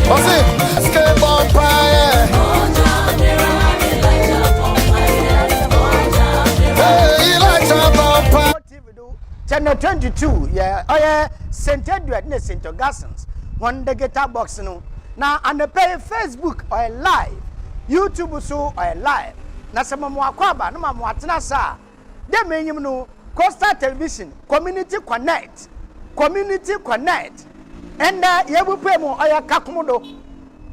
What's it? Skateboard pie. Hey, electoral pie. Channel 22, yeah, oh yeah, St. Edward, ne St. Augustine's. One the guitar box no. Now on the pay Facebook or live, YouTube so or live. Na sama mo akwaba no ma mo atena sa. De menyim no Coastal Television Community Connect. Community Connect. And yebu pay mo oya KAKOMDO.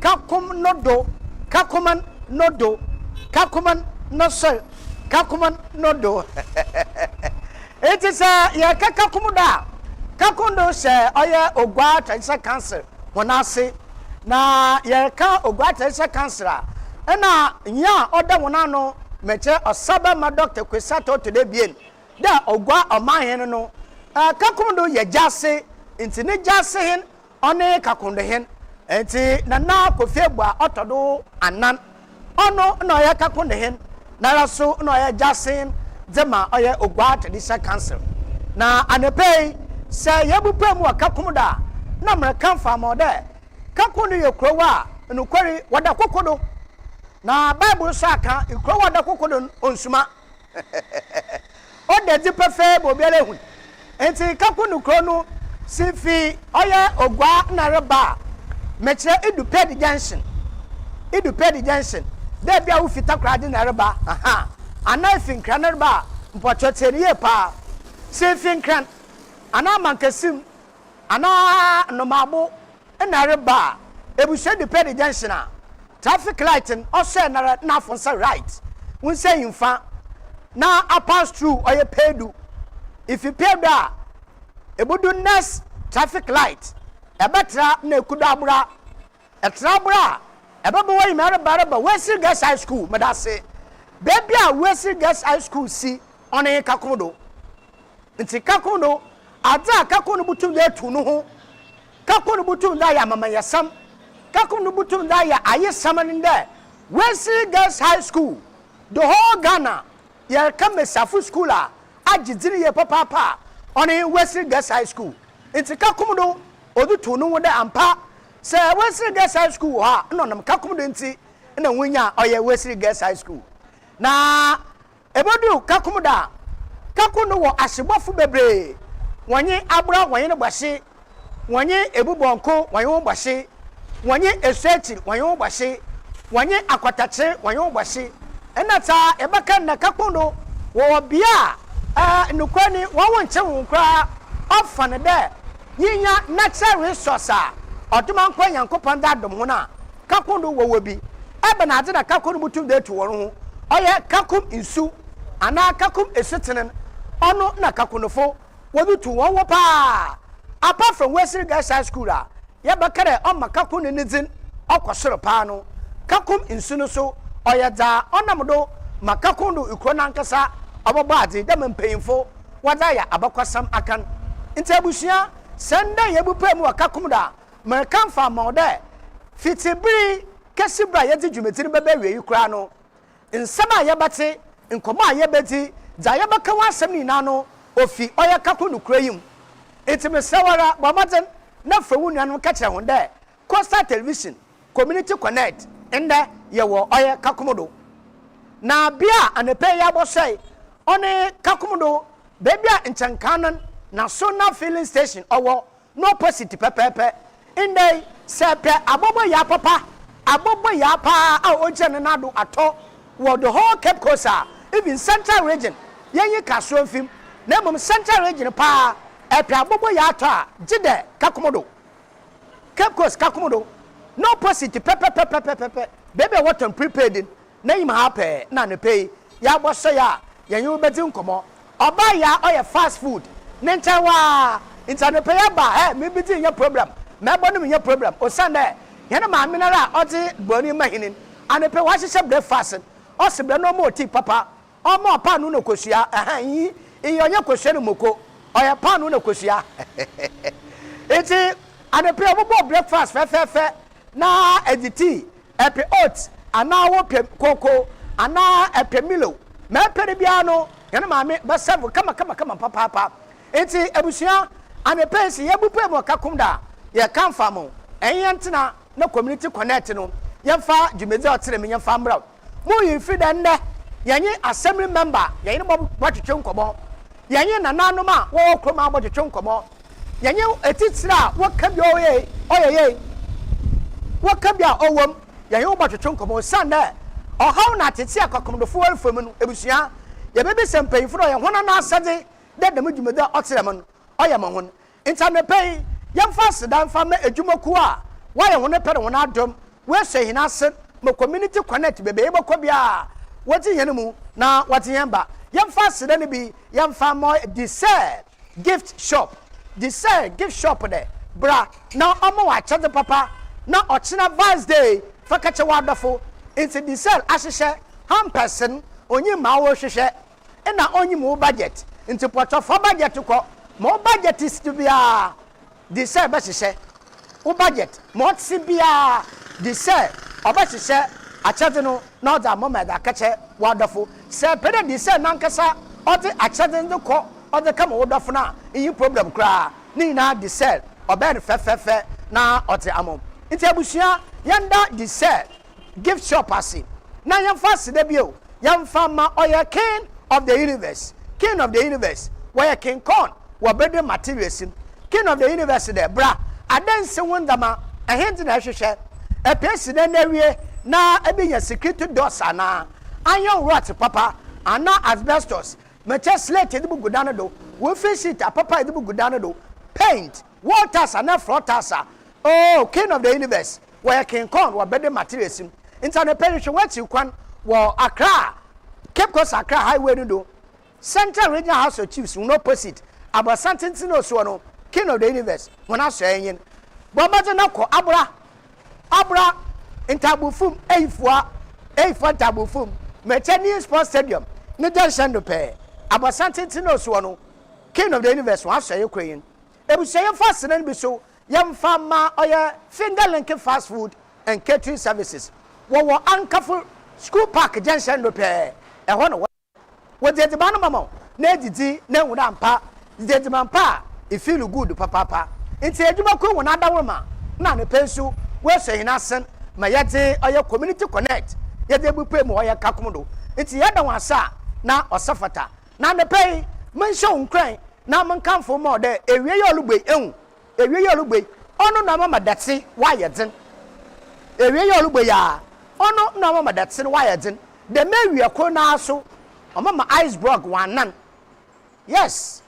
KAKOMDO. KAKOMAN nodo. KAKOMAN no sir. KAKOMAN nodo. It is ya KAKOMDO. KAKOMDO say oya ogwa cancer cancer. Wana say na ya ka ogwa cancer cancer. Ena nya oda wona no meche osaba ma doctor kwesato to de bien. Da ogwa oman no KAKOMDO ye jase nti ne jase hen one KAKOMDO hen enti na kofegba otodo anan ono na ya KAKOMDO hen na raso na ya jase dema oye ogwa traditional council na anepei se yebupa mu KAKOMDO na mrekan famo de KAKOMDO ye krowa nukwari wada kokodo na bible saka ikro wada kokodo onsuma o de di pefe bo biale hu enti KAKOMDO krono sifi oye ogwa na reba meche eduped junction de bia wo fita krade na reba aha ana finkran na reba mpochoteriye pa sifi nkran ana mankasim ana no mabo na reba ebushe eduped junction a traffic light also na fonsa right won say infa na a pass through oye pedu if you pay da ebudu next traffic light ebetra na ekudo abura etrabura ebebo we mere baraba West Girls High School medase baby a West Girls High School si on KAKOMDO nti KAKOMDO ada KAKOMDO butum de tu no ho KAKOMDO butum da ya mama yasam KAKOMDO butum da ya ayesam nde West Girls High School the whole Ghana ya kamesafu school a agidiri ye papa on West Girls High School nti KAKOMDO odu tu no de ampa se West Girls High School ha no nam KAKOMDO nti na wonya oye West Girls High School na ebodu KAKOMDO wo asebofo bebre wonye abra wonye ne gbase wonye ebubonko wonye wo gbase wonye esechi wonye wo gbase wonye akwatache wonye wo gbase enata ebaka na KAKOMDO wo bia nukwani wo nche wonkra ofane de yinya natural resource a oduma nkwa yankopon da dom ho na KAKOMDO wo bi ebe na ade na KAKOMDO butum de tu woro ho oye kakum insu ana kakum esetenen ono na KAKOMDO fo wo tu wo pa apart from West Girls High School a ye bakare o ma KAKOMDO nizin okosoro pa no kakum insu no so oye da onamdo ma KAKOMDO ikro na nkasa obobo ade dem mpeyimfo wada ya abakwasam akan ntabusia senda yebupa mu KAKOMDO merkan fa mode fitibiri kesibra yedi dwumetiri bebe wi kura no nsema yebate nkoma yebeti za yebaka wasem ni na no ofi oya KAKOMDO kura yim etimesawara bamaten na fawu nuanu ka kire ho de Coastal Television Community Connect ende yewo oya KAKOMDO na bia anepe ya bosai one KAKOMDO bebia enchankanan na Sona filling station owo no opposite pepepe inde sepe abobo ya papa abobo ya pa a ojene nado ato wo the whole Cape Coast even Central Region yenye kaso film na mum Central Region pa epe abobo ya ato a gide KAKOMDO Cape Coast KAKOMDO no opposite pepepe baby water prepaid na yim hape na ne pay ya boso ya yenye obedi nkomo oba ya oye fast food nentawa internet pay ba me bidi nya problem me bonu nya problem o sande yana ma minara oti boni mahinin anepe wa hye breakfast o sebre no mo ti papa o mo pa no kosua yi iyonye kosua no moko oya pa no kosua eti anepe obo breakfast fe na editi epe oat ana wo pe koko ana epe milo me pe bia no yana ma me ba serve kama papa enti abusia anepe si yebupe mo KAKOMDO ye kanfa mo enyentina na community connect no yemfa dwumedi otere me yemfa mbra mo yi fi da nne yenye assembly member yenye bo twetwe nkomo yenye nananom a wo kroma bo twetwe nkomo yenye etitira wo ka bi oyeye wo ka bi a owom yenye wo bo twetwe nkomo sande ohaw na tete akakomdofo alfam no ebusua ye bebe sempanyfo no ye hona na asade de dem dwumedi otere me no oye mo hon internet yemfa sedan fa ma edwumaku a wa ye hone pere hona adom we hwe hina se mo community connect bebe e bokọ bia wati hene mu na wati yemba yemfa sedan ne bi yemfa mo desert gift shop de bra na omo wa chade papa na ochina Wednesday fa kache wadafo into desert ahihye ham person onyi ma wo hwehwe e na onyi mo budget into portfolio budget ko mo budget is to bia desert ba hwehwe wo budget mo tsi bia desert oba hwehwe achade no na oda mo ma da kache wadafo se pede desert nankasa ode achade ndo ko ode kama wadafo na yi problem kra ni na desert oba fe na ote amom nti abusua yanda desert gift shop ase na yamfa sede bio yamfa ma oya king of the universe where king corn wa bede materials king of the universe there bra adanse wondama ehenti na hwehwe epesi na wie na ebinya security doors ana iron rot papa ana asbestos mecha slate edibu gudana do we fish it papa edibu gudana do paint waters and floaters oh king of the universe where king corn wa bede materials internet parish what you kwan wo Accra Cape Coast Accra highway do Central Regional House of Chiefs no opposite about something no so no king of the universe when I say yin bobaje na ko abra intabufum eifua tabufum Mechani Sports Stadium no junction do pay about something no so no king of the universe when I say Ukraine e say fast na be so yam fama oya finger link fast food and catering services wo ankafo school park junction do pay e ho no wo de ba no mama na edidi na nwura ampa de mampa e feel good papa nti edwuma ko wona adawoma na ne pensu we so hina sen ma yete oya community connect yede bupe mo oya KAKOMDO nti yeda wasa na osafata na ne pay menhye nkran na menkamfo mo de ewie ye olugbe ono na mama date wa yeden ewie ye olugbe ya ono na mama date wa yeden de mewie ko na so mama iceberg wanan yes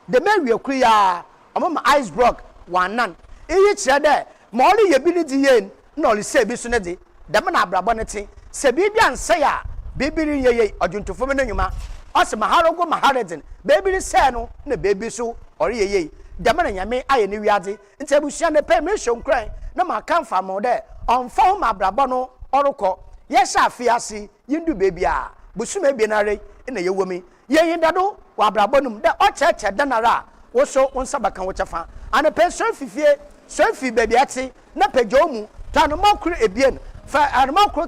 de mewie ko ya mama iceberg wanan eyi kire de ma oli ye bi ni di yen na oli se bi so ne de de na abrabo ne ti se bi bia nse ya bibiri yeye odwuntofo me nanyuma ose maharogo maharedin bibiri se no na bebi so ori yeye de na nyame aye ne wiade nti abusia ne pe me hwonkran na ma kanfa mo de onfa ma abrabo no orukọ ye sha afiase yindu bebia busume bienare na yewomi ye dado wa abrabo num de ocheche danara wo so wonsabaka wo chefa ane pe so fifie so fi bebia ti na pejomu tanu makuru ebien fa armakuru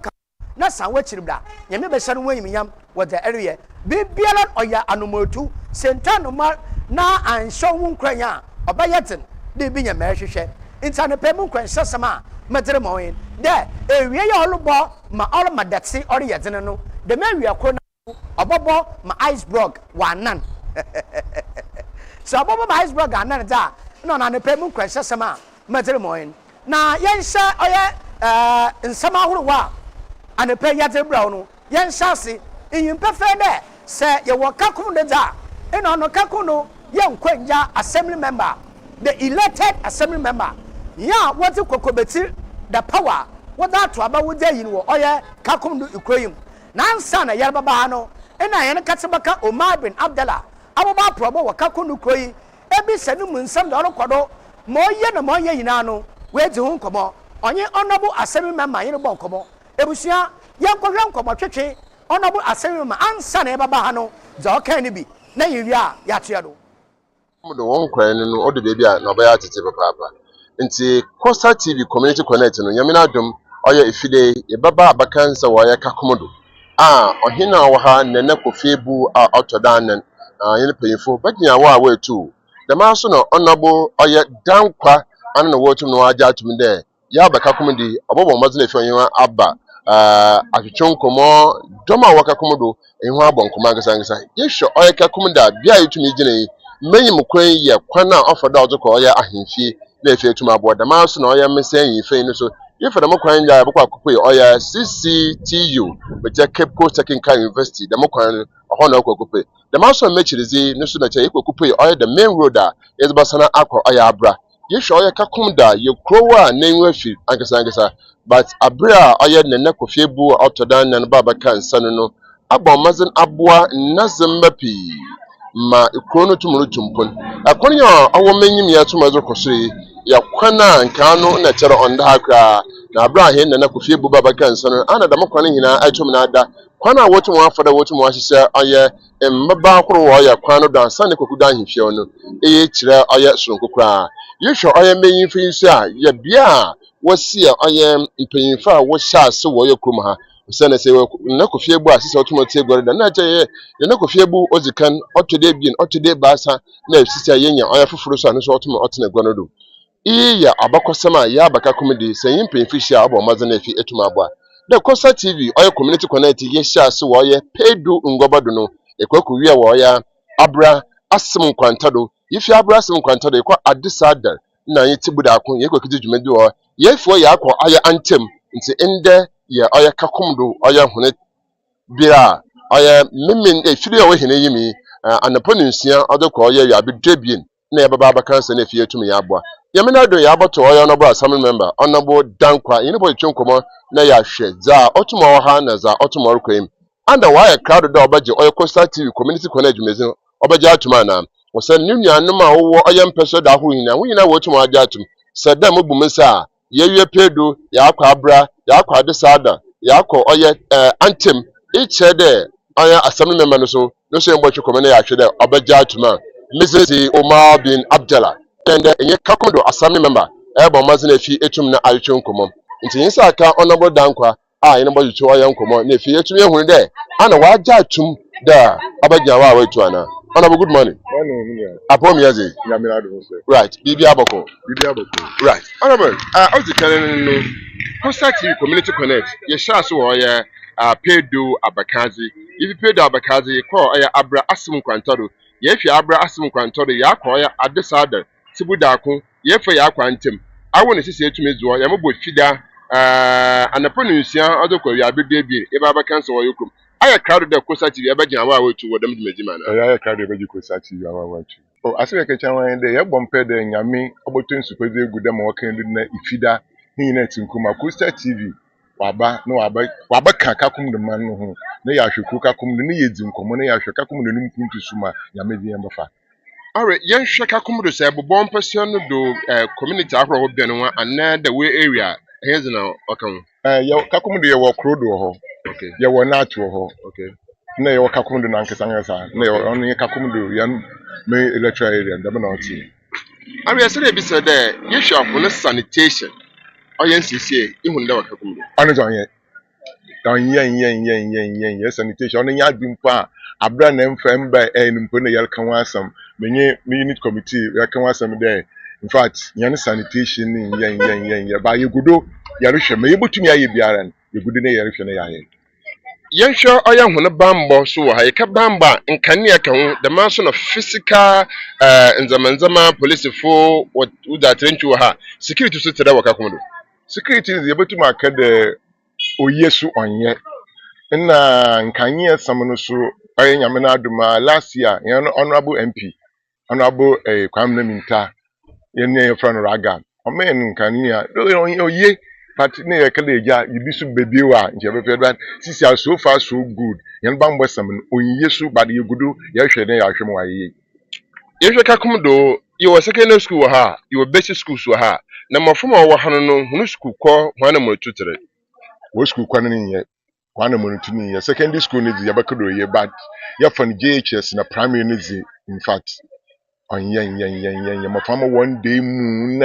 na sanwa chiribda nyame be shanu wanyim yam wo the area bibiala oya anomotu sentano ma na ansho wunkranya obayetin de binya mehwehwe intane pe mu nkran sesema medere mo yin de ewie ye olubo ma all madati ori yedene no de mewie ko na obobo ma iceberg wanan so obobo ma iceberg anan da no na ne pe mu nkran sesema medere mo yin na yenhye oye nsama horowa ane pe yate bra no yenhye ase iyimpe fe de se ye wo KAKOMDO da eno no KAKOMDO ye nkwanja assembly member the elected assembly member ya what kokobeti the power what that to aba wodia yin wo oye KAKOMDO ikoyim na ansa na yar baba no ena ye katebaka Omar bin Abdallah ababa probo wo KAKOMDO koyi ebi sanu munsam do rokodo mo ye na mo ye yina no we di hu nkomo onye honorable assembly member yin bo nkomo ebusia ye nkohwe nkomo twetwe honorable assembly member ansa na baba ha no za okan ni bi na yiria ya tua do the one kwan no o de baby a na obaya tete papa nti Coastal TV community connect no nyamina dum oya ifide ye baba abakansa wo ya KAKOMDO ohina wo ha nene kofebu a otodan yene payifo bagina wo a wetu the man so no honorable oya dankwa an no wotum no aja atum de ya ba KAKOMDO obobo mazina efi onyewa aba atwetwe nkomo doma wa KAKOMDO ehu abonkoma ngasa yehwe oye KAKOMDO bia yetumi gina yi menyi mkwan ye kwana ofada odoko oye ahemfie na efi etuma abo dama so na oye mesen yi fe no so yefa dama kwan ya bokwa akopoi oye CCTU with Cape Coast Technical University dama kwan oho na akopoi dama so mechirizi no so na che akopoi oye the main road a ezbasana akọ oye abra yehwe oye KAKOMDO ye krowa na enwe fi angasa but abra oye nene kofie bu otodan na baba kan sanu no abomazin abua nazembapi ma ikrono tumuru tumpon akonya awo menyim ya tumazo kosiri ya kwana nkano na chere onda akra na abra he na kofie bu baba kan sanu ana da makwana nyina atum na ada kwana wotum afada wotum ahise aye mbaba akoro wo ya kwano dan sane kokuda ahifie no eye kire aye sonkokura yehwe aye menyin fi nso a ya bia wasi aye mpanyinfa wo sha se wo yekum ha sene se na kofie bu asise otomotie gore da na che na kofie bu ozikan otode bien otode baasa na asise yenya aye foforo so anu so otomo otene gore do iya abakosama ya baka KAKOMDO seyin mpanyinfi hia abo mazana efi etuma abo the Costa TV oye community connect ye sha se wo ye pedu ngobado no ekwaku wi wo ya abra asim kwantado ifi abra asim kwantado ekwa adisada na ye tibuda akon ye kwakiti dwumadi wo ye fo ya akọ aya antem nti ende ye oye KAKOMDO oye hune bia oye mimin efiri o hene yimi anaponi nsia odekọ oye ya bedrebien na ye baba abakansa na efi etumi ya abua yamina do ya abato oye onabo assembly member onabo dankwa yini bo twonkomo na ya hwe za otumo ha na za otumo rukwem anda why crowd da obaje oye Costa TV community connect mezin obaje atuma na wo se nunu anum a wo oye mpeso da ho hina wo hina wo tumo aje atum sada mo bumisa yewie pedo ya akwa abra ya akwa adesada ya akọ oye antem iche de oye assembly member no so embo twonkomo na ya hwe de obaje atuma Mrs. Omar bin Abdallah and enye KAKOMDO assembly member ebo mazina efi etum na ayetwe nkomo nti yinsa aka honorable dankwa ina bo yutu oya nkomo na efi etum ehunu de ana waja atum da abagya wa wetu ana honorable good morning apom yaze nyamira do so right bibi aboko right honorable ozikane no Costa TV community connect ye sha so oya pedo abakazi ibi pedo abakazi ko oya abra asim kwantado ye hwe abra asim kwantado ya ko oya adesada tibuda akon ye fa ya kwantem awo ne sisi etume zuo ya mbo fida anaponu nsia odokọ ya bedebie e baba kanso wo yokum aya crowd de Costa TV abagyan wa wetu wodam dwumadi na aya crowd be Costa TV wa wetu o asire ke chanwan de ye bompe de nyame oboto nsupede gude ma wakan du na ifida hinna tinkuma Costa TV waba no waba ka KAKOMDO man no ho na ya hweku KAKOMDO ne yedi nkomo na ya hwe KAKOMDO no mpuntu suma nyame bi embafa alright yen hwe KAKOMDO say bobon person no do community ahro ho bi no ana the way area hezi na okan ye KAKOMDO ye wo krodo ho okay ye wo nato ho okay na ye wo KAKOMDO na nkesangasa na ye ono ye KAKOMDO yan me electoral area ndaba na oti ari asere bi say there ye hwe afo sanitation oyen sisi ihun da KAKOMDO ano jonye yen sanitation ono nya dimpa abra na mfa mba enimpo na yelka wasam menye unit committee yelka wasam there in fact yan sanitation yen ba yegudo yarehwe me yebotumi aye biara yegudo na yarehwe na yaye yen hwe oya hune bambo so wo ha ye ka bamba nkane aka ho the man so no physical nzamanzama police fo uda trenchu ha security so tere wo KAKOMDO security yebotumi aka de oyesu onye na nkanye samno so oye nyame na aduma last year yan honorable MP honorable Kwamna Minta yen friend raga omen nkanye oye party na yekele eja yibisu bebiwa nje befedwan sisi are so far so good yan bambo samno onyesu bade yegudu ya hwe na ya hwem waye yehwe KAKOMDO you secondary school ha you basic school so ha na mafuma wo hanu no hunu school ko hwana mo tutere wo school kwa nye kwana mo ntuni ya secondary school ni ya bakodo ye bad ya fan JHS na primary ni in fact on yen my farmer one day moon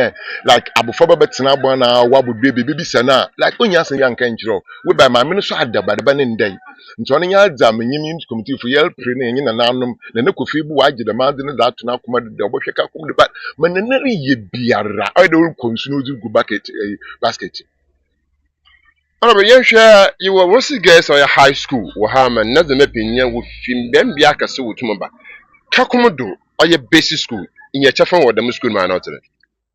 like abufaba betina bona wabu baby sana like when you say young kanjiro we by my minister had the banning day nti ɔno nyɛ adzam nyim committee for yel pre na nyina nanom na ne kofi bu wagye the man ne that na kuma de obɔhwɛ ka kum de but man ne ne ye biara ɔyɛ de wo konsuno du gu bucket basket. Ọ̀rọ̀ bẹ̀ yẹn hwẹ́ yíwọ wọ́sí gẹ̀ẹ́sì ọ̀yẹ́ high school wọ̀ ha mà nàdze mẹ́pìnyẹn wò fìm bẹ́ẹ̀ bí akasí wò túmọ̀ bá KAKOMDO ọ̀yẹ́ basic school ìyẹn kyẹ́fẹ́ wọ̀ dẹ́mu school mà náà tẹ̀lé.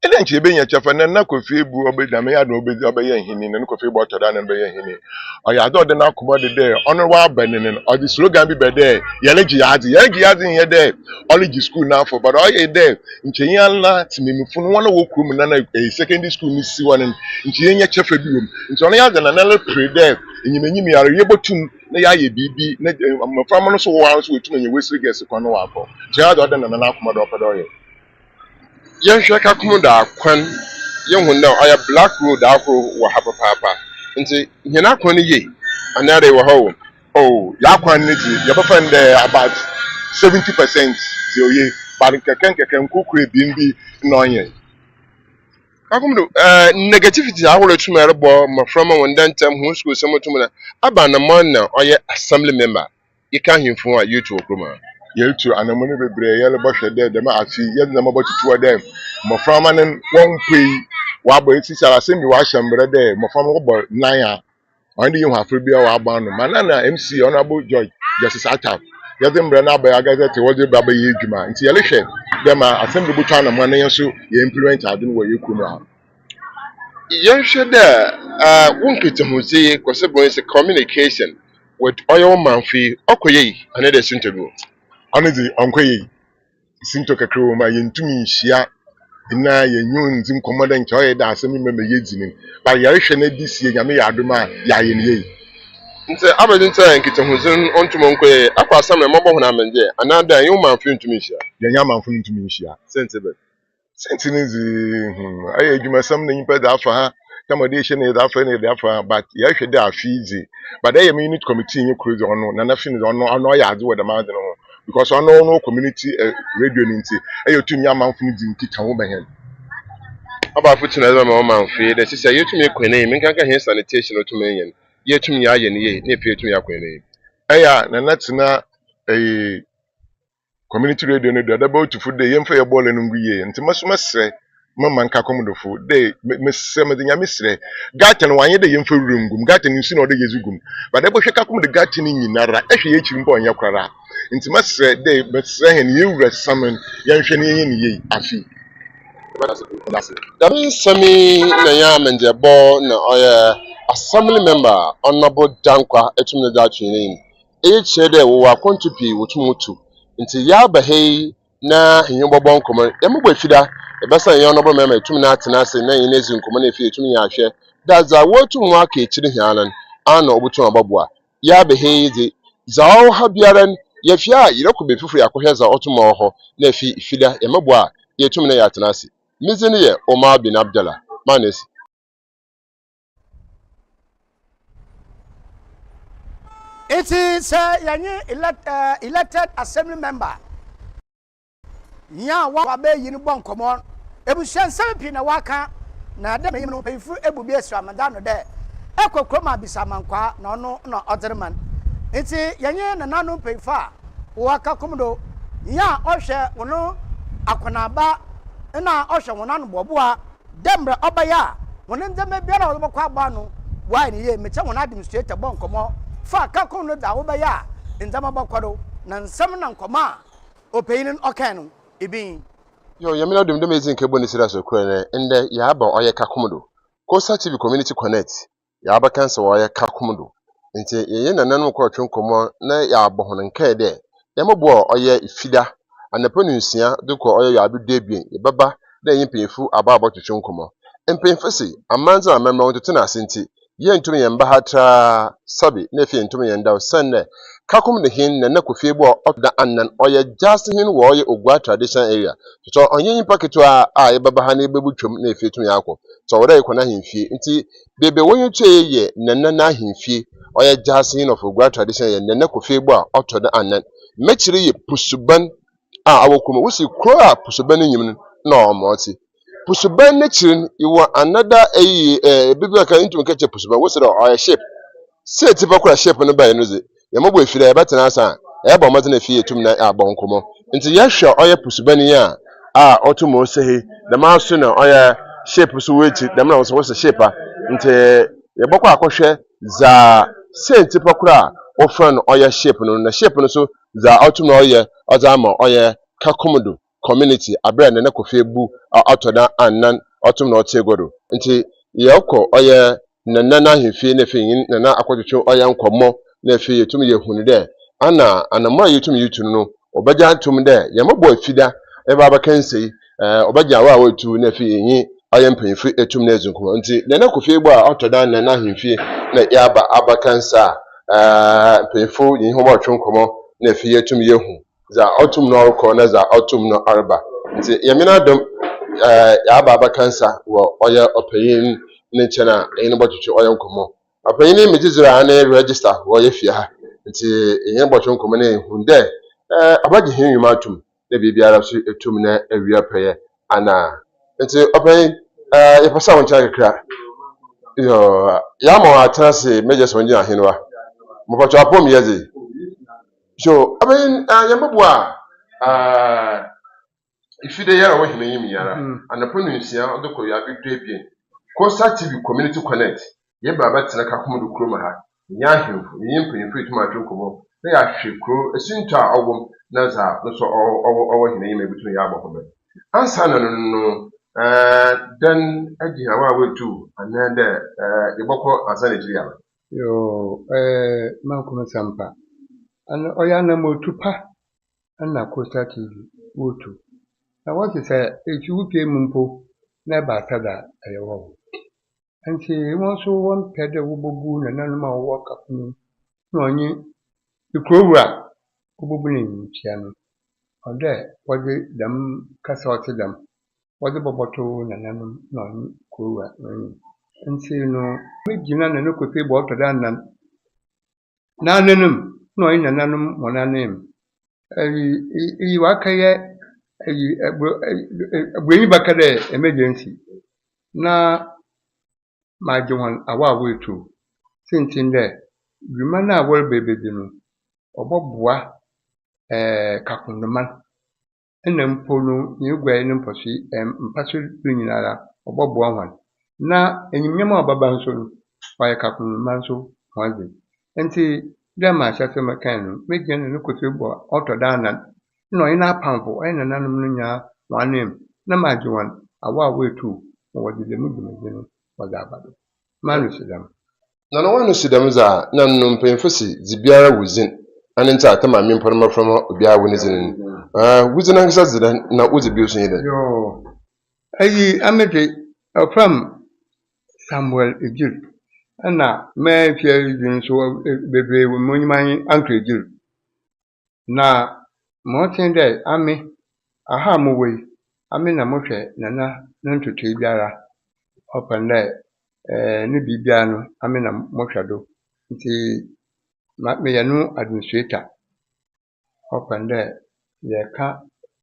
Eden chi ebe nyachafa na kofi bu obedame ya na obeye hini na kofi bu otoda na obeye hini oya ado de na kumo de de onu wa benene o di slogan bi be de yeleji yazi ye de college school na for but oya de nchenya la timimfu no na wo krum na secondary school ni si won nchenya chafa bi wom nti onu ya de na le pre de enyimenyim yare yebotum na ya ye bibi na mafama no so wo anso wetum enye wesiri gese kwa no wa akọ nti ya de na kumo de opedo oya Yẹn hwẹ́ KAKOMDO akwan yẹn hu náà ọ̀yẹ́ black road akoro wọ̀ ha papaapa nti yẹn akwan ni yie anaa de wọ̀ ha wọ̀. Oh, ya kwan ne di ya befa nde about 70% di oye but keke nkukure bi na onye KAKOMDO negativity ahoro tuma rebo maframa wonda ntam hu school semo tuma aba na mon na ọyẹ́ assembly member ika himfo a youth okroma yetu anamone bebre yele bohwe de ma afi yele na mabotutu de maframa nen won pei wa bo eti sara se mi wa hyambre de maframa go bo nan a on de yu hafre bia wa ba no manana MC honorable George justice attack yede mbre na ba agaze te wode ba ye dwuma nti yele hwe de ma assembly bu twa na mo nan so ye implement ade no wo yeku no yẹn hwẹ́ dẹ́ wonkete ho sey kwase boy say communication with oil manfi okoye ane de sintogo honestly onkoye sinto kakro ma yentumi hia na yenyu nzim komoda nche oye da asemi meme yedzinin ba yare hwe na disie nyame ya adoma ya ye ne yi nti abedin tell nkete ho zin ontumo nkoye akwa asam na mobɔ ho na mende ana da yen manfi ntumi hia yenya manfo ntumi hia sentebe sentinizi aye adwuma sam na nyipa da afa ha tamade hye na da afa na da afa but ya hwe da afizi but aye unit committee nyi cruise ono na na fin ono ya ade wada ma de no because no community radio ninti ayo tumi amanfo di nkita wo behen aba futu na ma manfi de sisi yetumi ekwane mi nkanka hen sanitation otumi yen yetumi ya ye ne ye na efi yetumi akwane aya na natina community radio no da ba otufu de yemfa ye ball no nguye nti masoma sre mama KAKOMDO fo de mesre medenya mesre gaten wanye de yemfa rungum gaten nsi na ode yezugum ba de bo hwe KAKOMDO gaten nyinara ehwe ye chiri mpo onye kwara nti masre de mesre hen ye wura samen yenhwe ne ye ne ye afi That semi na ya mende bo na oya assembly member honorable Dankwa etumne da twene e chede wo wa kontupi wotumutu nti ya bahei na hinyobobon nkomo emugbo fida ebesa ye honorable member etumne atena ase na yin ezi nkomo na efi etumne ya hwe da za wotumu aka echiri hianan ana obutu ababua ya bahei de za o ha biaran ya fia yireko be fufu yakohwe za otumo ho na efi fida emagbo yetumne ya atena ase Mizini ye Omar bin Abdallah. Manes. It is elected assembly member. Nya wa be yin bon komon. Ebushan sempi na waka na de me no pefu ebubi esuamada no de. Ekokroma bisamankwa na ono na odreman. Iti yenye na nanu pefa wa KAKOMDO nya ohwe wono akonaba na ohwe wonanu boboa dembre obaya wonen deme biara wo bokwa agba no why ni ye meche won administrator bon komo fa KAKOMDO da wo baya ndama bokwado na nsam na nkoma opeyin okan no ibin Yo yamina dum ezin ke boni sira so kure ende ya ba oye KAKOMDO Kosa TV Community Connect ya ba kansa oye KAKOMDO nti ye nanan ko atwe nkomo na ya abohono nkae de yambo oye ifida anaponu nsia dukọ oyo ya abudebien ebaba na yin penfu aba abotwetwe nkomo empenfu si amanza amemma wontete na asenti ye ntumi yemba hatra sabi na efi ntumi yenda sanne KAKOMDO hin na nakofie bo oda annan oye just hin wo oye ogwa tradition area so onye yin paketo a ebaba ha na ebebutwem na efi tumi akọ so wora ikọ na himfie nti bebe wonyu tue ye nanna na himfie oye just hin of ogwa tradition ye na nakofie bo a otoda annan mechiri ye pusuban awokuma wusi kro a pusoban nyim na omoti pusoban ne chirin iwo another bibi aka intu nka che pusoban wusi do oya shape se ti bakura shape no ba no ze yamabo efira ya betena asa ya ba mo na fie tum na abon komo nti ya hwe oya pusoban a otumo sehi da maso na oya shape so wechi da na wo so shape nti yebokwa akohwe za senti pakura ofran oya shape no na shape no so za otum na oya ozama oya KAKOMDO community abrand na kofe bu atoda annan otum na otegodo nti yekọ oya nana hemfie na feyin nana akotwetwe oya nkomo na feyi tum ye hunu de anamma yetum yitu no obaja tum de yamabo afida eba abakansi obaja wa wetu na feyin oya mpanyinfo etum na ezunko nti nana kofe bu a atoda nana hemfie na yaba abakansa mpanyinfo yin ho ba twonkomo na feyi etum ye hu za otum na orko na za otum na arba nti yamina dom yaba abakansa wo oya opanyin ne chena yin botwetwe oya nkomo opanyin mejizira na register wo ye fia ha nti yin botwetwe nkomo na hunde abaje hin yuma atum na bibiara so etum na awia peye ana nti opanyin ye pasa won cha kekra yo ya mo atrase meje so nji ahenwa mo botwetwe apom yeze so yamabo if you there away him yara and the pronuncia of the Korea big day Costa TV community connect ye baba tina KAKOMDO kroma ha nya hemfu yin mpanyinfo ituma atwonkomo na ya hwekro esinta awom na za no so owo him yim ebutun ya abohobe ansa no dan agi hawa wetu anande iboko asa Nigeria yo mankuma sampa an oyana motupa anna Costa TV wotu na wati say echuke mumpo na ba tada ayewo anti won so won pede wo bogu na nanuma wo kakunu no onyi ikrowura obobu ne ntia no ode wode dam kasa ote dam wode boboto na nanum no onyi krowura anti no megina na no kote bo to dan nan na nanum no onyi na nanum monanem yi wakaye agbenyi bakade emergency na majonwan awa wetu sintinde dwuma na awol bebedi no obobua KAKOMDO man enampo no nyegwa ne mposi mpaso nyinara obobua hwan na enyimnyama obaba nso no wa KAKOMDO man so hwanze enti dama chase makan no megene no kotubo otodanan no ina pampo ina nanum nya wanem na majonwan awa wetu wodi de mudumezeno wazabado manu sidam na no wanu sidam za nanum mpanyinfo si zibiara wuzin anenta atama memparma from obia wonizin wuzin angsa zida na uzi biusun yede yo ayi amete from Samuel Ejil ana me fia yin so bebe monyiman anto Ejil na motende ami aha muwe ami na mohwe nana ntutu biara opande ni bibia no ami na mohwado nti me yanu administrator opande yeka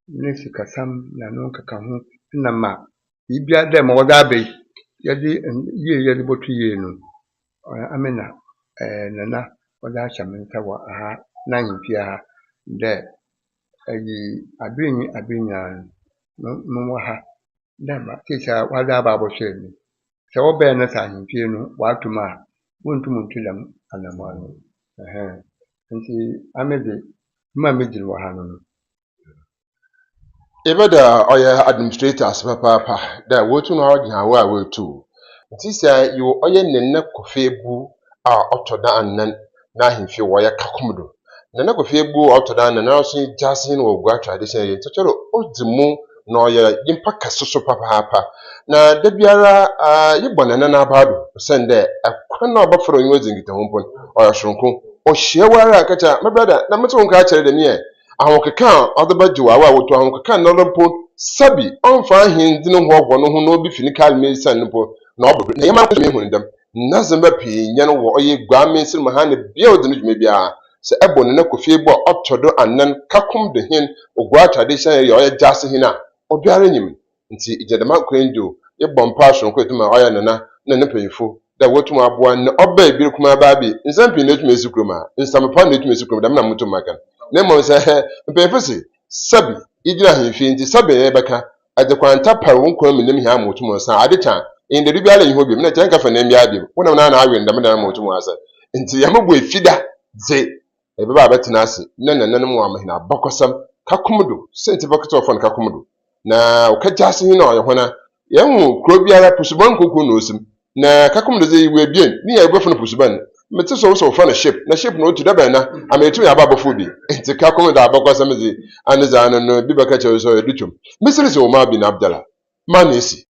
nisi kasam na no kaka hu na ma bibia de mo wada be yedi botu ye no ami na nana wada chamenta wa aha na nyipia de ayi abinya no ha dama kisa wada babo sheni se obe na sa hinfie no watuma wontumuntu dam anamano nti amede ma mejiri wa ha no ebeda oya administrators papa da wotu no agi hawa wetu nti say you oya nenne kofe bu a otoda annan na hemfie wo ya KAKOMDO nana kofe bu otoda annan na so jasin wo gwa tradition ye tochoro odimu no ya yimpa kasoso papa na da biara yibona na abado sende akwana obaforo nyi ozingita hompon oya shonko o hyiawara akacha my brother na mto nka akere de ne ahokeka odbaji wa wotu ahokeka no rompo sabi onfa hindi no hwogwo no ho no obi finikal medicine no po na obo na yema ko me hu ndam na zamba pi nya no wo oye gwa mensin ma ha ne build no dwuma bia sɛ ɛbɔ ne na kofie bɔ ɔtɔdo anan KAKOMDO hen ogua tradition yɛ ɔyɛ jase hen a obiara nyim nti igyadama kwenjo yɛbɔ mpa asonko etuma ɔyɛ nana na ne panyifo da wotum aboa ne ɔba ebire kuma ba bi nsampi na etuma esi kurom a nsampa na etuma esi kurom dɛm na mutum maka na mmom sɛ mpanyifo se sabi igyina hemfie nti sabi yɛ bɛka adekwanta par wo nkwa menim hia ma otum nsa ade kan ndede bi ala yi ho bi na kyɛn kafa na mbia bi wona na awe ndam na ma otum asa nti yambo efida ze ebeba abetena ase na nananom wa mahina bakosam KAKOMDO senti bakto fon KAKOMDO na okaja ase hin na ɔyɛ hona yɛhu kuro biara pusuban koko na osim na KAKOMDO ze yiwe bien ni ya ebofo no pusuban mete so fa na ship na otu daba na ametu ya babofo bi nti KAKOMDO abakosam ze aneza no bi baka chewe so edutum misiri se o ma bi na Abdallah manesi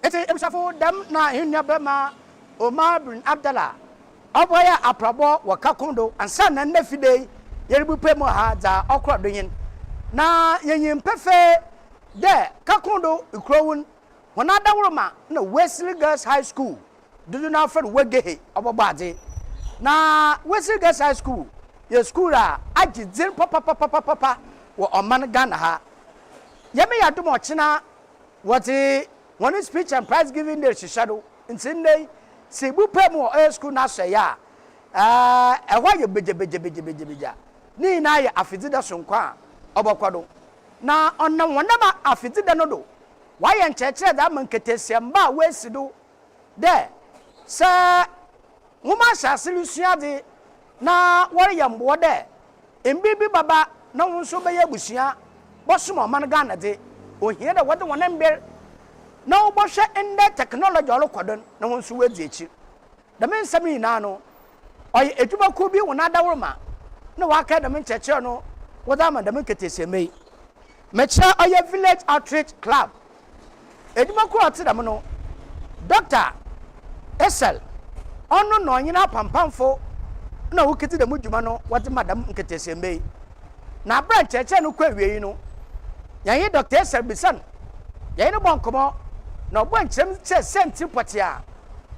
ete emsafo dam na hinya bema Omar bin Abdallah oboya aprabo wa KAKOMDO ansa na nafide yeribu pemu ha za okro donyin na yenyin pefe de KAKOMDO ikrowun wana dawroma na Wesley Girls High School dudu na fed wegehe obobade na Wesley Girls High School ye school a agizin papa wo oman Ghana ha yemi yadum ochina wati one speech and prize giving day shadow in Sunday Sibu Pemo school na say ya why you beja ni na ya afidida sonkwa obokwado na onna wonama afidida no do why en cheche da man ketesiamba wesido de sa woma sasiri suade na wore yambo de embibi baba na wonso be ya busua bosomo man Ghana de ohie da wode wonan ber na oboshe ende technology olo kwadon na wonso wadi echi da men sami na no oy eduma ko bi wona dawroma na waka da men cheche no woda ma da men ketesemei mecha oy village outreach club eduma ko ati da no Dr. Esel ono no nyina pampamfo na wukiti da mudwuma no wadi madam ketesemei na branch cheche no kwa wiei no yan Dr. Esel bisan yan no bonkomo na bo nchem che senti potia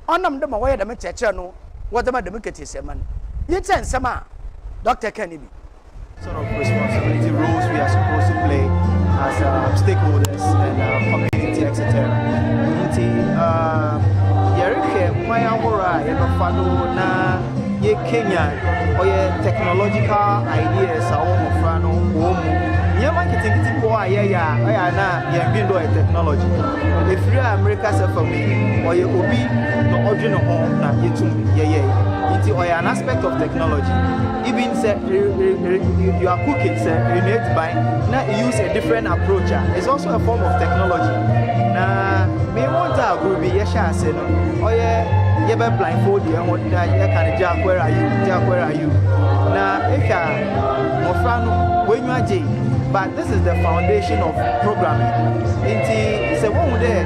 onam de ma woye de me cheche no wode ma de me keteseman yete nsema Dr. Kanibi sort of responsibility roles we are supposed to play as stakeholders and community etc. Yerike kwaya hora yebafano na ye Kenya oye technological ideas awon ofrano omu nyama kitikiti po ayaya oya na yembindo e technology efiri America se family oye obi no odwene ho na yetum yeye it is an aspect of technology even say you are cooking say you need to buy now you use a different approach it's also a form of technology na me want to go be yesha say no oye you be blindfold you want that you can jack where are you na eka mofrano when you are but this is the foundation of programming. Inti se one there,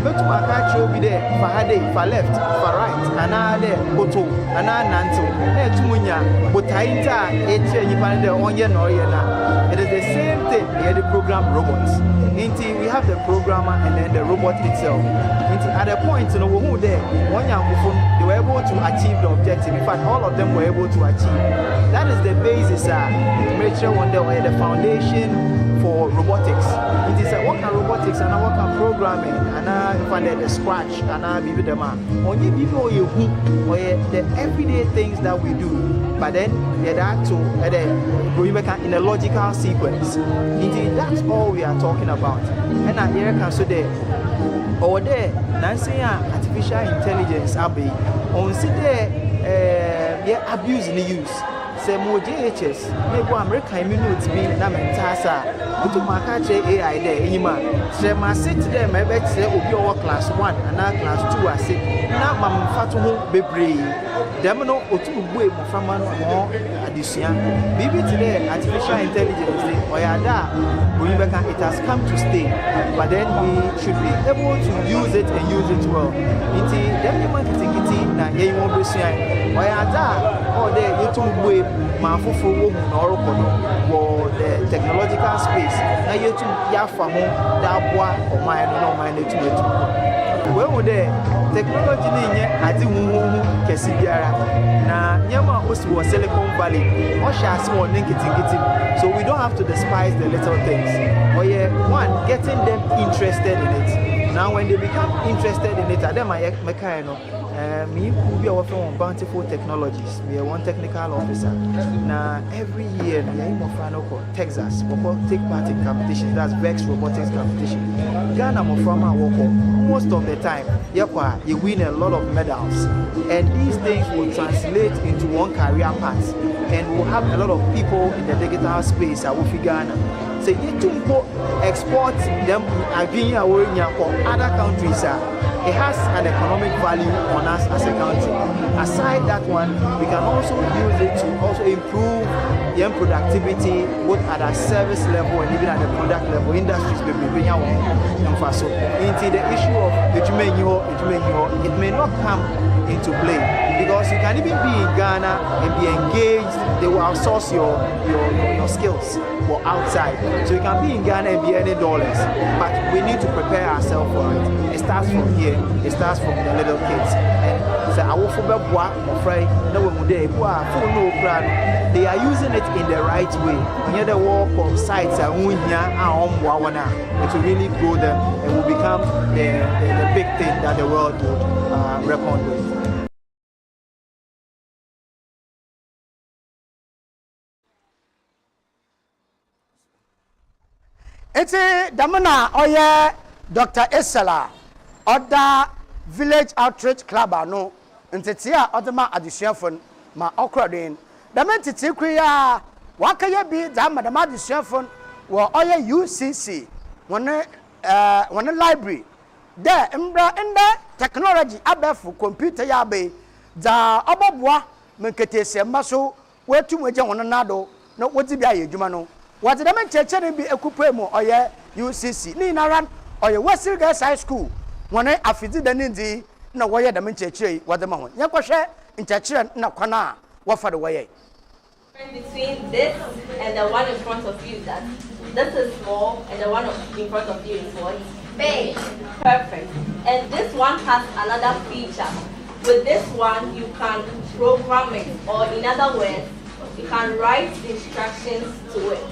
metu makachi obi there, for hade, for left, for right, ana there, koto, ana nanto, ne tumunya, botaita, eche nyipane there onye no na. It is the same thing. Here the program robots. Inti we have the programmer and then the robot itself. Inti at a point you know who there, one young they were able to achieve the objective. In fact, all of them were able to achieve. That is the basis. Make sure one day we the foundation for robotics. It is what can robotics and what can programming and I find the scratch and I be the man. Only people you who or the everyday things that we do, but then they that to in a logical sequence. Indeed, that's all we are talking about. And I hear can so there or there Nancy artificial intelligence abbey on see there abuse in the use. Say more JHS, maybe American minutes be na mentasa. Mutu makache AI there, ima. Say my sit there, maybe say obi over class 1 and now class 2 I say. Na mam fatu ho bebre. Dem no otu bue mo fama no mo addition. Bibi today artificial intelligence oyada Boyibeka it has come to stay. But then we should be able to use it and use it well. Iti dem man kitikiti na ye mo besuan. Oyada all there you yɛtum bue ma foforɔ wɔ mu na ɔrekɔ no wɔ the technological space na yɛtum yɛafa ho da aboa ɔman no na ɔman no atum wɔahu dɛ technology no nyɛ ade huhuhu kɛse biara na nneɛma a ɔsi wɔ Silicon Valley ɔhyɛ ase wɔ ne nketenkete mu so we don't have to despise the little things ɔyɛ one getting them interested in it now when they become interested in it adem a mɛkae no me could be our from Bountiful Technologies. We are one technical officer. Now every year we are in Mofano Texas. We take part in competitions. That's Vex Robotics competition. Ghana Mofama Woko. Most of the time, you win a lot of medals, and these things will translate into one career path, and we'll have a lot of people in the digital space. I will figure Ghana. So you to export them again for other countries. It has an economic value on us as a country. Aside that one, we can also use it to also improve young productivity both at a service level and even at the product level. Industries may be so into the issue of it may not come into play because you can even be in Ghana and be engaged. They will outsource your skills for outside. So you can be in Ghana and be earning dollars, but we need to prepare ourselves for it. It starts from here. It starts from the little kids. And so I will forget what I'm afraid. No one they are using it in the right way. When you're the walk of sites it will really grow them and will become the big thing that the world would reckon with. It's a Damana Oye Dr. Esela Oda Village Outreach Club no Ntetia Odama Adishafon ma Okradin. Damen Titi Kuya Wakaya bi Dama Dama Adishafon wa Oye UCC one library. There Imbra in the technology abefu computer yabe da Obabwa Menkete Maso where to Maja one another no what to be a Jumano. What the men church be a couple or ye UCC ni naran or ye Western Girls High School one afidi the nindi no way the men church what the moment yakwashe in church na kwana what for the way between this and the one in front of you that this is small and the one in front of you is what? Big. Perfect. And this one has another feature. With this one you can program it, or in other words you can write instructions to it.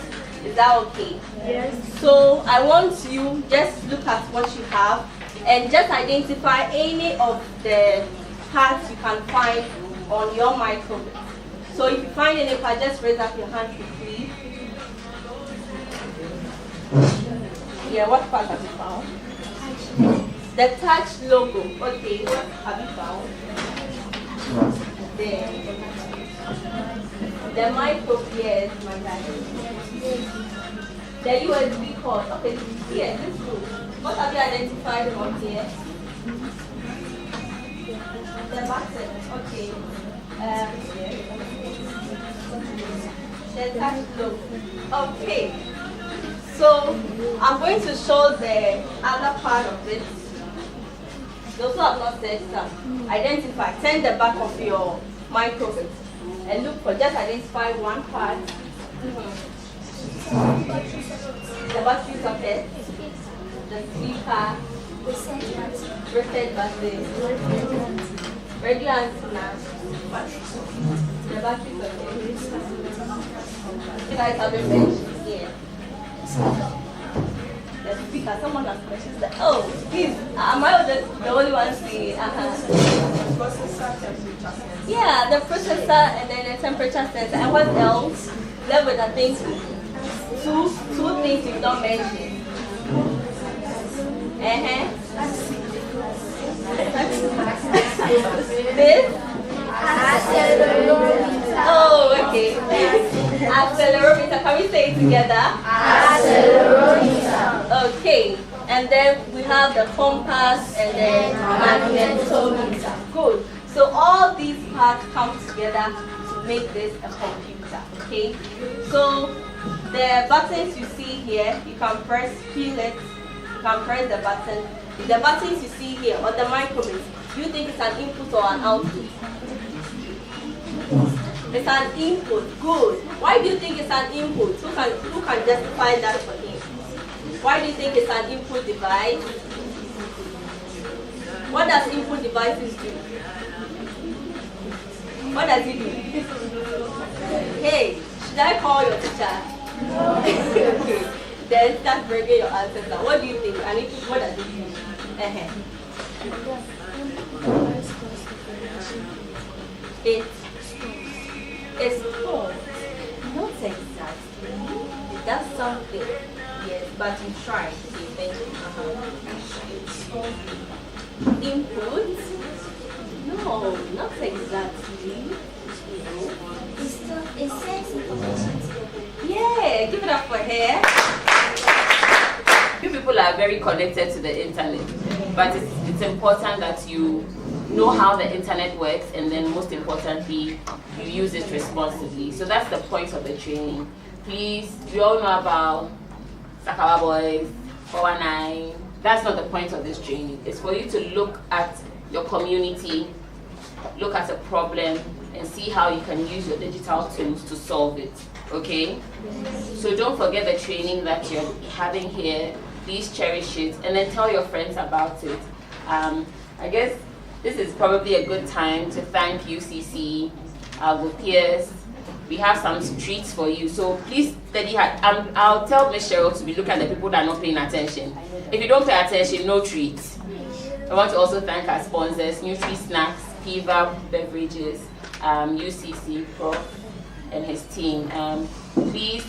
Is that okay? Yes. So I want you just look at what you have and just identify any of the parts you can find on your microbit. So if you find any part, just raise up your hand quickly. Yeah, what part have you found? The touch logo. Okay, what have you found? There. The micro, yes, my guy. The USB cord. Okay, here, this room. What have you identified from here? The button. Okay. The touch logo. Okay. So I'm going to show the other part of it. Those who have not said some. Identify. Turn the back of your microbit. And look for, just identify one part. The battery socket, the speaker, reset battery, radio antenna, the battery socket. You guys have been mentioned here. The speaker, someone has mentioned that. Oh, please, am I the only one seeing? Yeah, the processor and then the temperature sensor. And what else? Level, I think two things you don't mention. This? Accelerometer. Oh, okay. Accelerometer. Can we say it together? Accelerometer. Okay. And then we have the compass and the magnetometer. Good. So all these parts come together to make this a computer. Okay. So the buttons you see here, you can press feel it. You can press the button. The buttons you see here or the microbit, do you think it's an input or an output? It's an input. Good. Why do you think it's an input? Who can justify that for him? Why do you think it's an input device? What does input devices do? What does it do? Hey, should I call your teacher? Okay. Then start bringing your answers down. What do you think? And what does it do? It's called, not exactly. It does something. Yes, but you try to think. Input? No, not exactly. It sends information to your brain. Yeah, give it up for her. You people are very connected to the internet, but it's important that you know how the internet works, and then most importantly, you use it responsibly. So that's the point of the training. Please, we all know about Sakawa Boys, 419. That's not the point of this training. It's for you to look at your community, look at a problem, and see how you can use your digital tools to solve it. Okay? So don't forget the training that you're having here. Please cherish it, and then tell your friends about it. I guess this is probably a good time to thank UCC, our peers. We have some treats for you, so please study hard. I'll tell Miss Cheryl to be looking at the people that are not paying attention. If you don't pay attention, no treats. I want to also thank our sponsors, Nutri Snacks, Piva Beverages, UCC, Prof, and his team. Please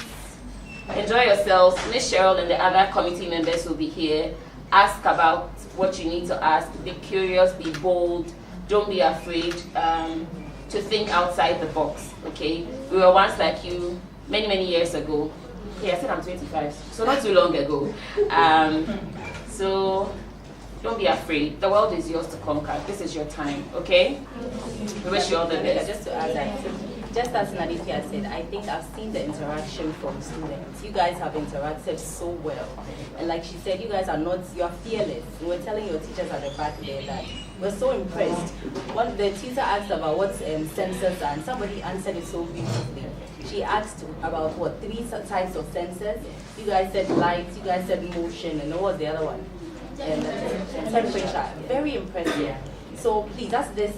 enjoy yourselves. Miss Cheryl and the other committee members will be here. Ask about what you need to ask. Be curious, be bold. Don't be afraid to think outside the box, okay? We were once like you many, many years ago. Yeah, I said I'm 25, so not too long ago. So don't be afraid. The world is yours to conquer. This is your time, okay? We wish you all the best. Just to add that, just as Nadithia said, I think I've seen the interaction from students. You guys have interacted so well. And like she said, you guys are not, you are fearless. We were telling your teachers at the back there that we're so impressed. One, the teacher asked about what sensors are, and somebody answered it so beautifully. She asked about what, 3 types of sensors. You guys said light, you guys said motion, and what was the other one? Temperature. Very impressive. So please, as this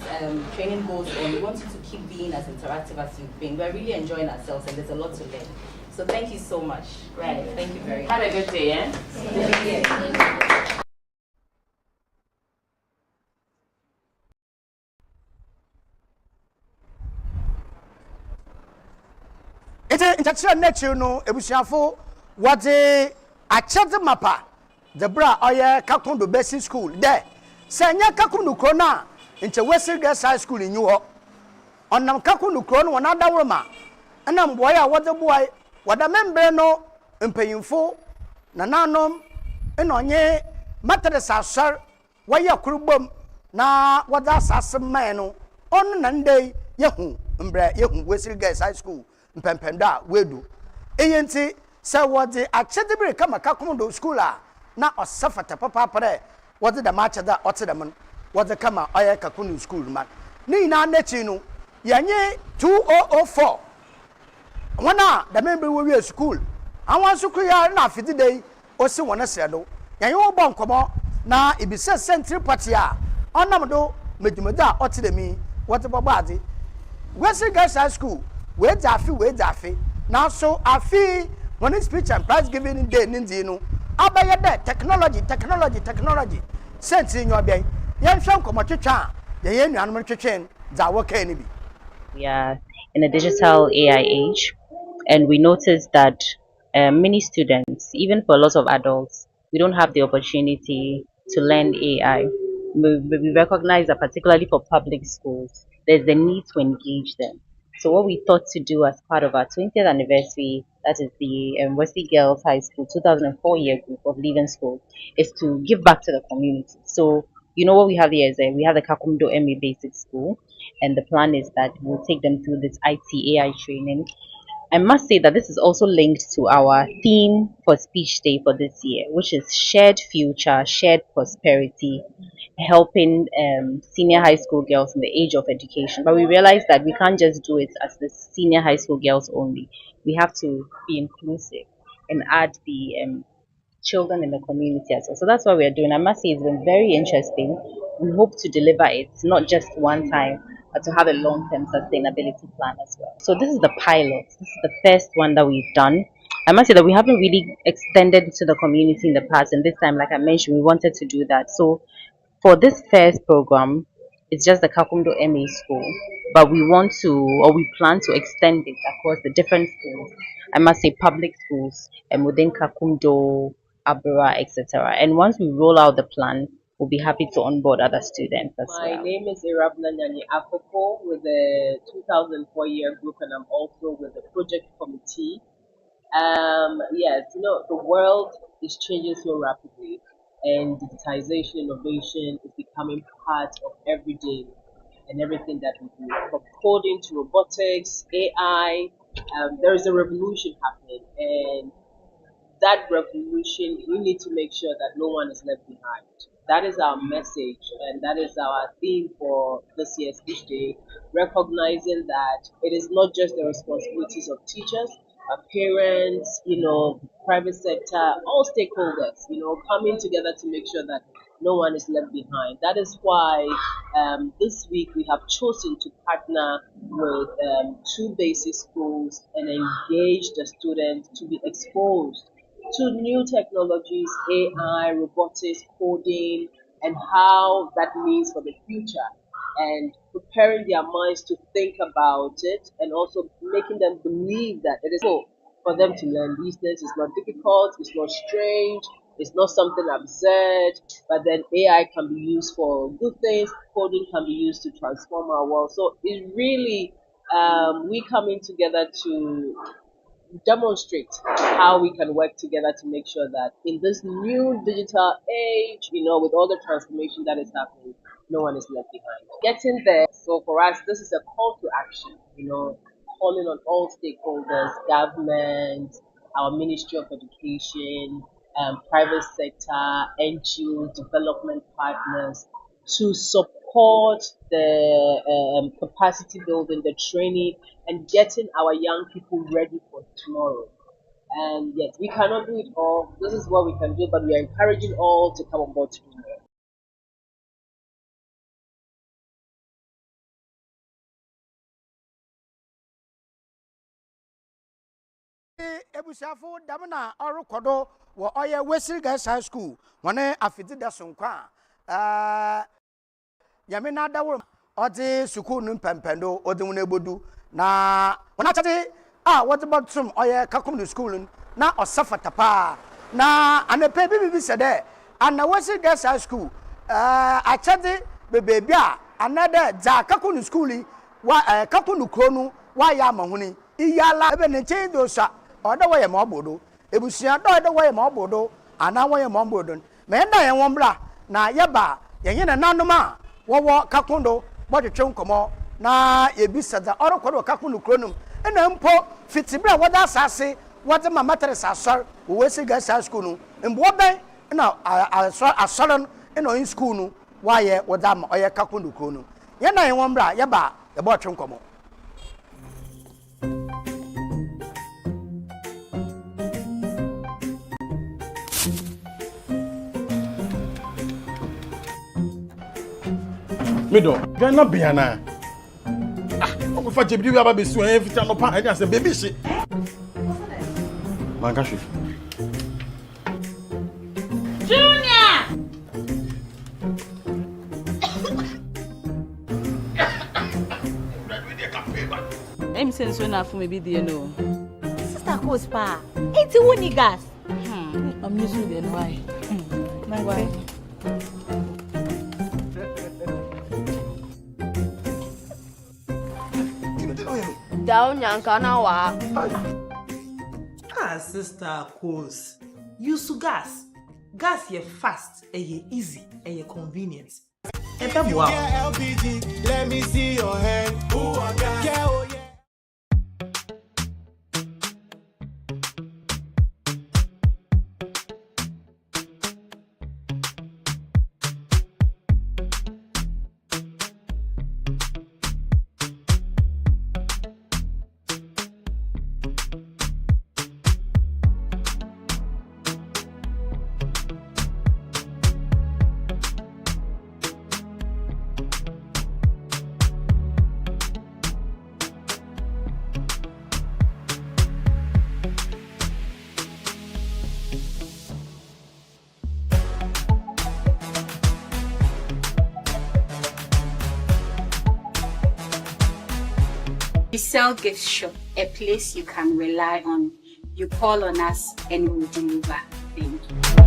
training goes on, we want you to keep being as interactive as you've been. We're really enjoying ourselves, and there's a lot to learn. So thank you so much. Right. Thank you very much. Have a good day, eh? Nkyɛkyerɛ n'akyi no ebusuafo wɔde akyɛdze mapa the bra ɔyɛ KAKOMDO basic school dɛ sɛ nyɛ KAKOMDO kuro no a nkyɛ Western Girls High School nyi hɔ ɔnam KAKOMDO kuro no wɔn adaworo ma ɛna mboaeɛ a wɔdze boae wɔda membrɛ no mpanyinfo nananom ɛna ɔnye matress asɔr wɔyɛ koro bom na wɔdze asase mman no ɔno na ndɛ yehu mbrɛ yehu Western Girls High School mpɛmpɛndo a wedu eyenti sɛ wɔdze akyɛdze bi kama KAKOMDO school a na ɔsafata papapare wɔdze dɛm akyɛdze a ɔte dɛm no wɔdze kama ɔyɛ KAKOMDO school ma ne nyinaa n'akyi no yɛnye 2004 wɔn a dɛm bi wɔwie school àwọn nso kuya na afidi dei osi wɔn srɛ do yɛnye wɔbɔ nkɔmɔ na ebisɛ central party a ɔnam do medwumadi a ɔte dɛm wɔdze bɔbɔ adze Western Girls High School weedzafe na so afi when speech and prize giving day ninzi no abɛyɛ dɛ technology sɛnti nyɔ bɛn yɛnhwɛ nkɔmɔ twetwa a yɛyɛ nuanom twetwɛn dza wɔka ni bi. We are in a digital AI age, and we noticed that many students, even for a lot of adults, we don't have the opportunity to learn AI. We recognize that particularly for public schools, there's the need to engage them. So what we thought to do as part of our 20th anniversary, that is the Wesley Girls High School 2004 year group of leaving school, is to give back to the community. So you know what we have here is we have the KAKOMDO MA Basic School, and the plan is that we'll take them through this IT AI training. I must say that this is also linked to our theme for Speech Day for this year, which is shared future, shared prosperity, helping senior high school girls in the age of education. But we realized that we can't just do it as the senior high school girls only. We have to be inclusive and add the children in the community as well. So that's what we're doing. I must say it's been very interesting. We hope to deliver it not just one time, but to have a long-term sustainability plan as well. So this is the pilot. This is the first one that we've done. I must say that we haven't really extended to the community in the past, and this time, like I mentioned, we wanted to do that. So for this first program, it's just the KAKOMDO MA school, but we want to, or we plan to extend it across the different schools. I must say public schools and within KAKOMDO, Abra, etc. And once we roll out the plan, we'll be happy to onboard other students as well. My name is Irabna Nyani Akoko with the 2004 year group, and I'm also with the project committee. Yes, the world is changing so rapidly, and digitization, innovation is becoming part of every day and everything that we do. From coding to robotics, AI, there is a revolution happening, and that revolution, we need to make sure that no one is left behind. That is our message, and that is our theme for this year's Speech Day, recognizing that it is not just the responsibilities of teachers, parents, private sector, all stakeholders, coming together to make sure that no one is left behind. That is why this week we have chosen to partner with 2 basic schools and engage the students to be exposed to new technologies, AI, robotics, coding, and how that means for the future, and preparing their minds to think about it, and also making them believe that it is so for them to learn these things. It's not difficult, it's not strange, it's not something absurd, but then AI can be used for good things, coding can be used to transform our world. So it's really we coming together to demonstrate how we can work together to make sure that in this new digital age, with all the transformation that is happening, no one is left behind. Getting there. So for us, this is a call to action, calling on all stakeholders, government, our Ministry of Education, private sector, NGO, development partners, to support the capacity building, the training, and getting our young people ready for tomorrow. And yes, we cannot do it all. This is what we can do, but we are encouraging all to come on board to do more. Ebusafo damna orokodo wo oye Wesley Girls High School wone afidi da sonkwa yame na dawo odi school nu pempendo odi wona egbodu na wona chate wodi botum oye KAKOMDO school na osafata pa na anepe bibi sede ana Wesley Girls High School achade bebebi anada za KAKOMDO school wa KAKOMDO kronu wa ya mahuni iyala ebe ne change sa oda waye ma obodo ebusia do waye ma obodo ana waye ma obodo me nda ye wombra na yeba yenye na nanoma wo KAKOMDO bodwetwe nkomo na yebisada orokodo KAKOMDO kronum ena mpo fitibra woda asase woda mamatere sasor wo Wesley Girls High School no mbo ben na asoron ena in school no waye woda ma oye KAKOMDO kronum ye na ye wombra yeba ye bodwetwe nkomo. Mido, Gana Biana. I'm for Jibby, you have a bit soon. Every time I just say, baby, shit. Mangashi. Junior! I'm saying so enough for maybe the Sister Cospa, it's a winning gas. I'm using the why. Why? Down Yankanawa. Sister Cos. Use gas. Gas ye fast, ye easy, ye convenient. LPG, let me see your hand. We sell gift shop, a place you can rely on. You call on us and we'll deliver. Thank you.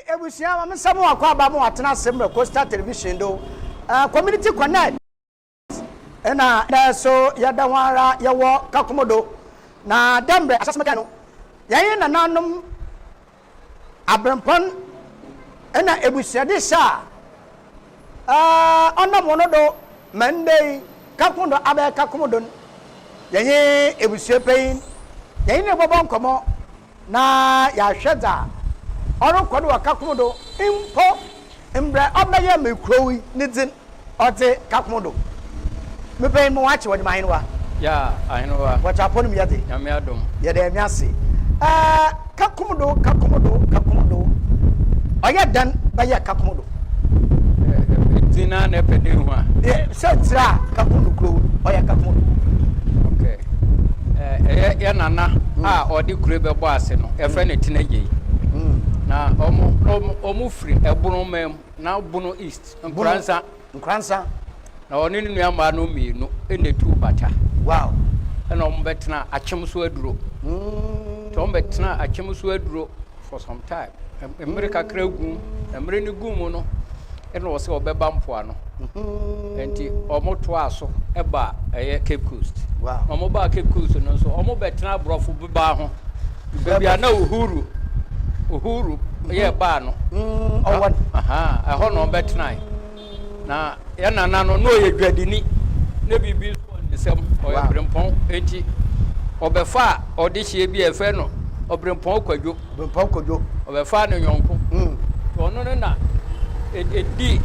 ebusia ma nsamo akwa ba mo atena semre Coastal Television do community connect ena na so yada wara yawo kakomodo na dembre asasmeka no yayin na nanom abrempon ena ebusia de sha ona mono do Monday kakomodo abe kakomodo yayin ebusia pein yayin ne bobon komo na ya hweda oro kwado wakakomodo impo mbre obeye mekrowi nidin ote kakomodo me pay mo wachi wodi mahinwa ya ahinwa wacha ponu yade nyame adom yade amiase kakomodo oya dan baye kakomodo tina na pede hu a se tira kakomodo kro oya kakomodo okay ya nana a odi kure be bo ase no e fe ne tina gei na omu free ebunu mem na bunu east nkransa na oni ni ama no mienu ene tu bata wow na omu betena achemso aduro to omu betena achemso aduro for some time America kragu emre ni gumu no ene wo se obeba mpoa no enti omu to aso eba eye Cape Coast wow omu ba Cape Coast no so omu betena brofo beba ho bebia na uhuru ye ba no owan ho no betena na ya nana no no ye dwadini na bibi so nisem o ye brempon enti obefa odihie bi efe no obrempon kwadwo obefa no nyonko to ono no na edi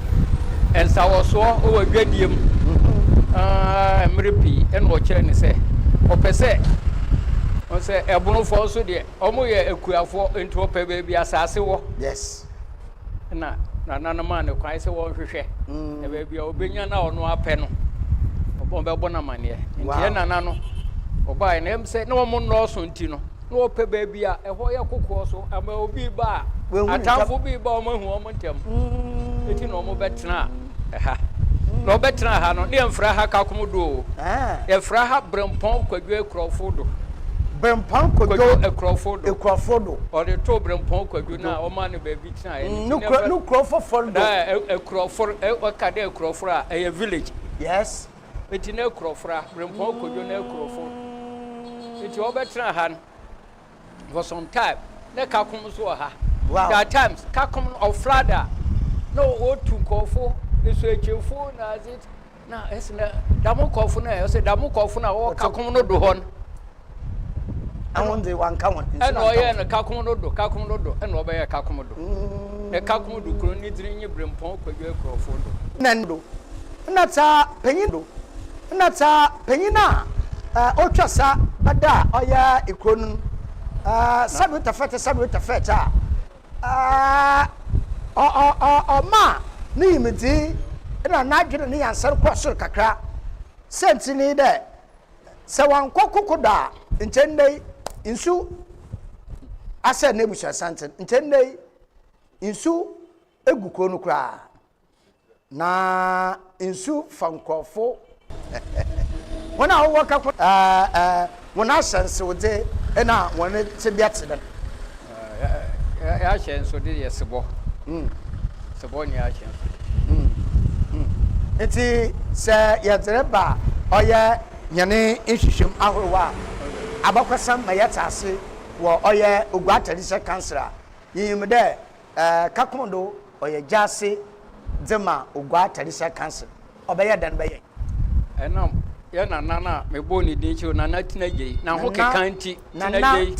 ensawoso o wadwadiem emrepi eno kire ni se opese on se ebunu fo so de omo ye ekuafo enti ope bebi asase wo yes na ma ne kwai se wo hwehwe e bebi obenya na ono apɛ no obombe na mane ntie nana no obai na emse na omo no so nti no na ope bebi a ɛhɔ ye kokɔ so ama obi ba atamfo bi ba omo hu omo ntem eti na omo betena ha na obetena ha no ne mfra ha kakomodo e fra ha brempon kwadwe ekrofo do brempon kwadwo ekrofo do o de to brempon kwadwo na o ma ne baby tina e no krofo for do ekrofo o ka de ekrofo a e village yes eti na ekrofo a brempon kwadwo na ekrofo eti obetena ha for some time na kakom so ha that times kakom of flada no o tu kofo eso echefo na azit na esna damu kofo na e say damu kofo na o kakom no do hon awon de wan ka won eno ye na kakomodo eno obeya kakomodo e kakomodo kro ni diri nyi brempon kwadwe krofo do nando nata penyina otwasa bada oya ikronun sabu tafeta ma ni yimiti na nadwene ni yansar kwasor kakra sentini de se wan kokokoda ntendei insu asa nebusha santen ntendei insu eguko no kra na insu fankofo wona wo ka wona sense wode na wona tibiate den ya sense de yesebo sebo ni ya sense eti se yadreba oye nyane nhwehwem ahorowa abakwasam mayatase wo oye ogwatadise kansra yim de kakondo oye jase dema ogwatadise kansra obeye dan beye enam ya nana mebo ni dinchi nana tinagei na ho kekanti tinagei